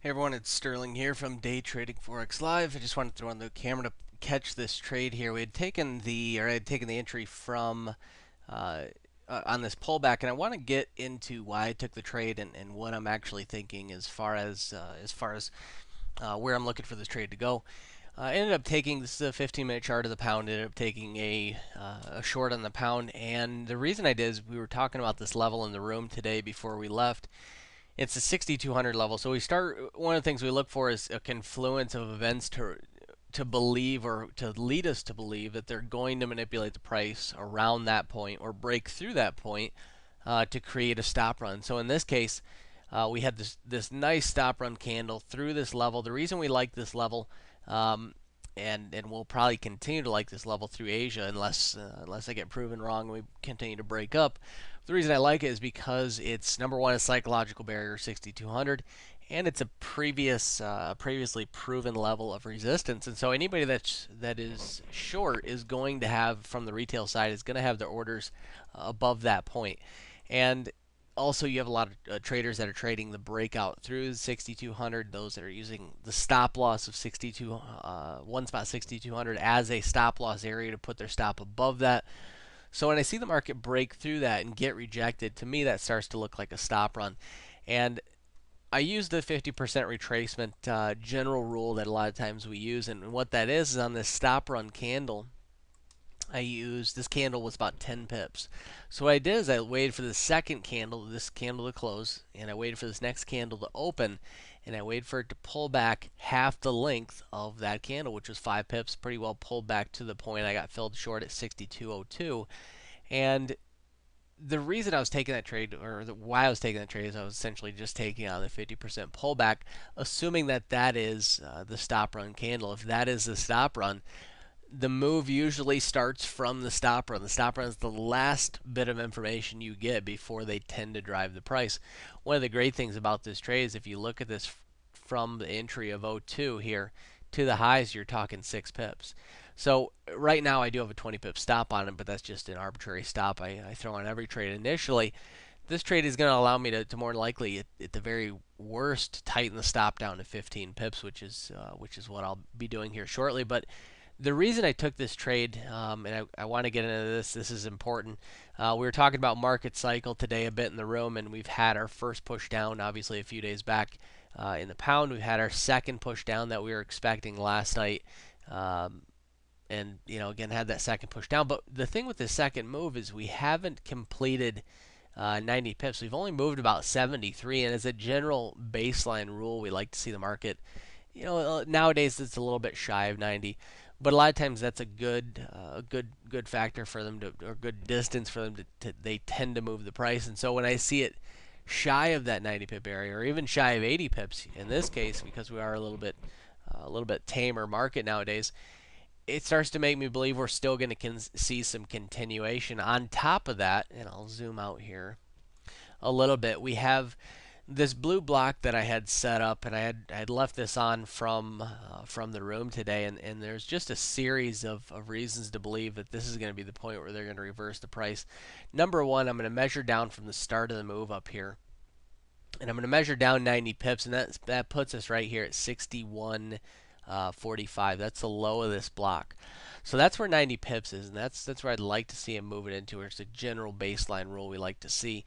Hey everyone, it's Sterling here from Day Trading Forex Live. I just wanted to throw on the camera to catch this trade here. I had taken the entry from uh, on this pullback, and I want to get into why I took the trade and what I'm actually thinking as far as where I'm looking for this trade to go. I ended up taking this is a 15-minute chart of the pound. Ended up taking a short on the pound, and the reason I did is we were talking about this level in the room today before we left. It's a 6,200 level. So we start. One of the things we look for is a confluence of events to believe or to lead us to believe that they're going to manipulate the price around that point or break through that point to create a stop run. So in this case, we had this nice stop run candle through this level. The reason we like this level, and we'll probably continue to like this level through Asia unless I get proven wrong and we continue to break up. The reason I like it is because it's number one, a psychological barrier 6,200, and it's a previously proven level of resistance. And so anybody that is short is going to have from the retail side is going to have their orders above that point. And also, you have a lot of traders that are trading the breakout through 6,200. Those that are using the stop loss of 62, one spot 6,200 as a stop loss area to put their stop above that. So when I see the market break through that and get rejected, to me that starts to look like a stop run. And I use the 50% retracement general rule that a lot of times we use, and what that is on this stop run candle. I used this candle was about 10 pips. So what I did is I waited for the second candle, this candle to close, and I waited for this next candle to open, and I waited for it to pull back half the length of that candle, which was 5 pips, pretty well pulled back to the point I got filled short at 62.02. And the reason I was taking that trade, or why I was taking that trade, is I was essentially just taking on the 50% pullback, assuming that that is the stop run candle. If that is the stop run, the move usually starts from the stop run. The stop run is the last bit of information you get before they tend to drive the price. One of the great things about this trade is if you look at this from the entry of '02 here to the highs, you're talking 6 pips. So right now I do have a 20 pip stop on it, but that's just an arbitrary stop I throw on every trade initially. This trade is going to allow me to more likely, at the very worst, tighten the stop down to 15 pips, which is what I'll be doing here shortly. But the reason I took this trade, and I want to get into this is important. We were talking about market cycle today a bit in the room, and we've had our first push down, obviously, a few days back in the pound. We've had our second push down that we were expecting last night. And, again, had that second push down. But the thing with the second move is we haven't completed 90 pips. We've only moved about 73, and as a general baseline rule, we like to see the market. Nowadays it's a little bit shy of 90, but a lot of times that's a good factor for them to, or good distance for them to they tend to move the price. And so when I see it shy of that 90 pip area, or even shy of 80 pips in this case, because we are a little bit tamer market nowadays, it starts to make me believe we're still going to see some continuation. On top of that, and I'll zoom out here a little bit, we have this blue block that I had set up, and I had left this on from the room today, and there's just a series of reasons to believe that this is going to be the point where they're going to reverse the price. Number one, I'm going to measure down from the start of the move up here, and I'm going to measure down 90 pips, and that puts us right here at 61.45. That's the low of this block. So that's where 90 pips is, and that's where I'd like to see him move it into. It's a general baseline rule we like to see.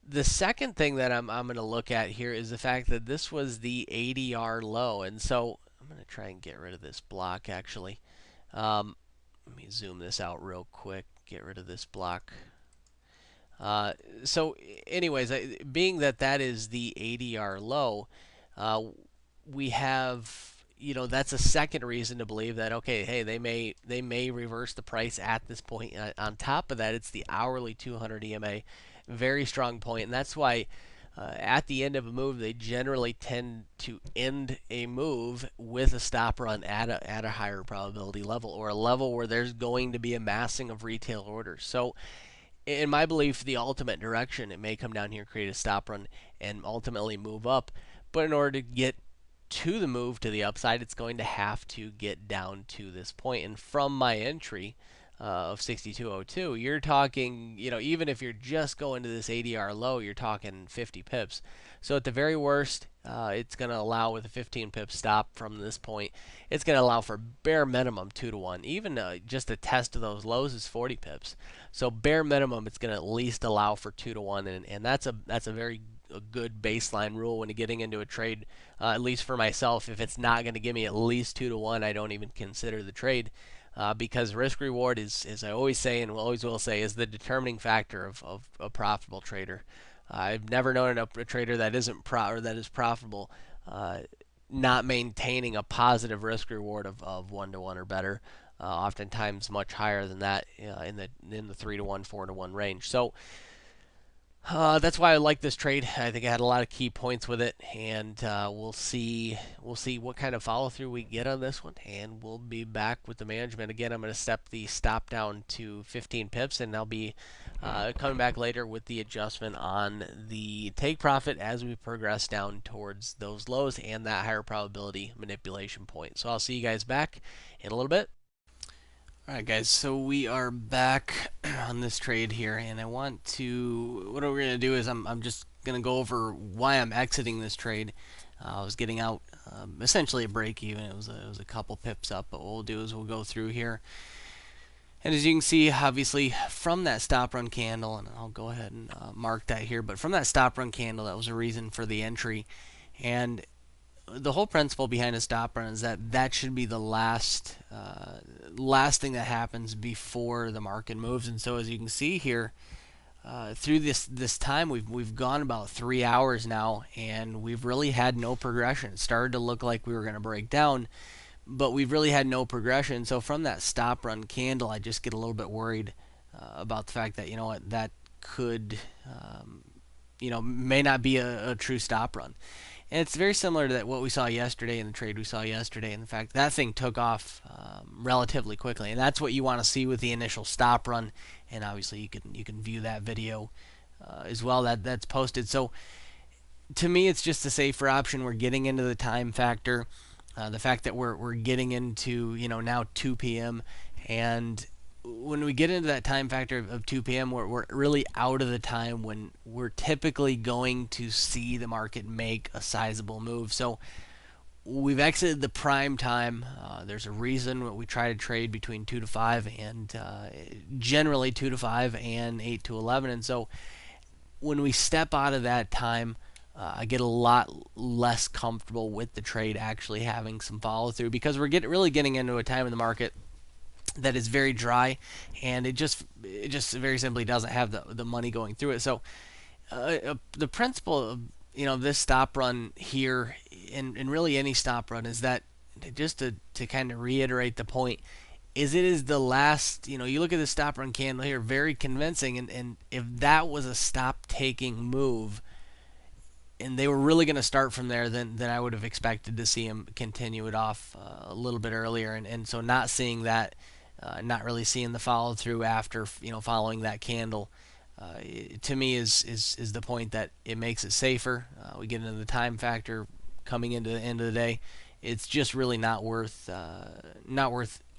The second thing that I'm going to look at here is the fact that this was the ADR low, and so I'm going to try and get rid of this block actually. Let me zoom this out real quick. Get rid of this block. So, anyways, being that that is the ADR low, we have. That's a second reason to believe that okay, hey, they may reverse the price at this point. On top of that, it's the hourly 200 EMA, very strong point, and that's why at the end of a move they generally tend to end a move with a stop run at a higher probability level, or a level where there's going to be a massing of retail orders. So in my belief, the ultimate direction, it may come down here, create a stop run, and ultimately move up. But in order to get to the move to the upside, it's going to have to get down to this point. And from my entry, of 62.02, you're talking, even if you're just going to this ADR low, you're talking 50 pips. So at the very worst, it's going to allow with a 15 pip stop from this point, it's going to allow for bare minimum 2 to 1. Even just a test of those lows is 40 pips. So bare minimum, it's going to at least allow for 2 to 1, and that's a very a good baseline rule when you're getting into a trade. At least for myself, if it's not going to give me at least 2 to 1, I don't even consider the trade. Because risk reward is, as I always say and always will say, is the determining factor of a profitable trader. I've never known a trader that isn't or that is profitable not maintaining a positive risk reward of 1 to 1 or better. Oftentimes much higher than that in the 3 to 1, 4 to 1 range. So that's why I like this trade. I think I had a lot of key points with it, and we'll see what kind of follow through we get on this one, and we'll be back with the management again. I'm going to step the stop down to 15 pips, and I'll be coming back later with the adjustment on the take profit as we progress down towards those lows and that higher probability manipulation point. So I'll see you guys back in a little bit. Alright guys, so we are back on this trade here, and what we're going to do is I'm just going to go over why I'm exiting this trade. I was getting out essentially a break even. It was a couple pips up, but what we'll do is we'll go through here. And as you can see, obviously, from that stop run candle, and I'll go ahead and mark that here, but from that stop run candle, that was a reason for the entry. And the whole principle behind a stop run is that should be the last thing that happens before the market moves. And so as you can see here, through this time, we've gone about 3 hours now, and we've really had no progression. It started to look like we were going to break down, but we've really had no progression. So from that stop run candle, I just get a little bit worried about the fact that that could may not be a true stop run. And it's very similar to what we saw yesterday in the trade we saw yesterday, and the fact that thing took off relatively quickly, and that's what you want to see with the initial stop run. And obviously you can view that video as well that's posted. So to me, it's just a safer option. We're getting into the time factor, the fact that we're getting into now 2 p.m. and when we get into that time factor of 2 p.m., we're really out of the time when we're typically going to see the market make a sizable move. So we've exited the prime time. There's a reason we try to trade between 2 to 5 and generally 2 to 5 and 8 to 11. And so when we step out of that time, I get a lot less comfortable with the trade actually having some follow through, because we're really getting into a time in the market that is very dry, and it just very simply doesn't have the money going through it. So the principle of this stop run here, and really any stop run, is that just to kind of reiterate the point, is it is the last. You look at the stop run candle here, very convincing, and if that was a stop taking move and they were really going to start from there, then I would have expected to see him continue it off a little bit earlier, and so not seeing that, not really seeing the follow through after following that candle, to me is the point that it makes it safer. We get into the time factor coming into the end of the day. It's just really not worth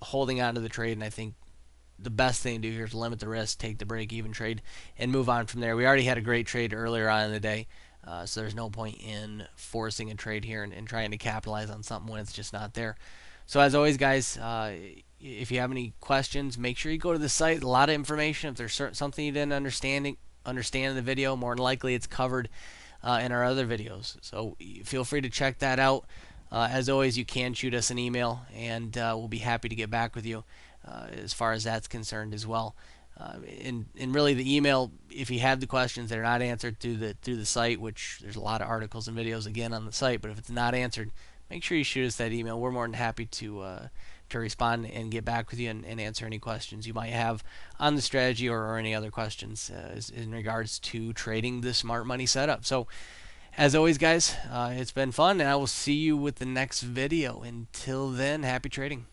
holding on to the trade, and I think the best thing to do here is limit the risk, take the break-even trade, and move on from there. We already had a great trade earlier on in the day, so there's no point in forcing a trade here and trying to capitalize on something when it's just not there. So as always, guys, if you have any questions, make sure you go to the site. A lot of information. If there's something you didn't understand in the video, more than likely it's covered in our other videos. So feel free to check that out. As always, you can shoot us an email, and we'll be happy to get back with you as far as that's concerned as well. And really the email, if you have the questions that are not answered through the site, which there's a lot of articles and videos again on the site, but if it's not answered, make sure you shoot us that email. We're more than happy to respond and get back with you and answer any questions you might have on the strategy or any other questions in regards to trading the smart money setup. So as always, guys, it's been fun, and I will see you with the next video. Until then, happy trading.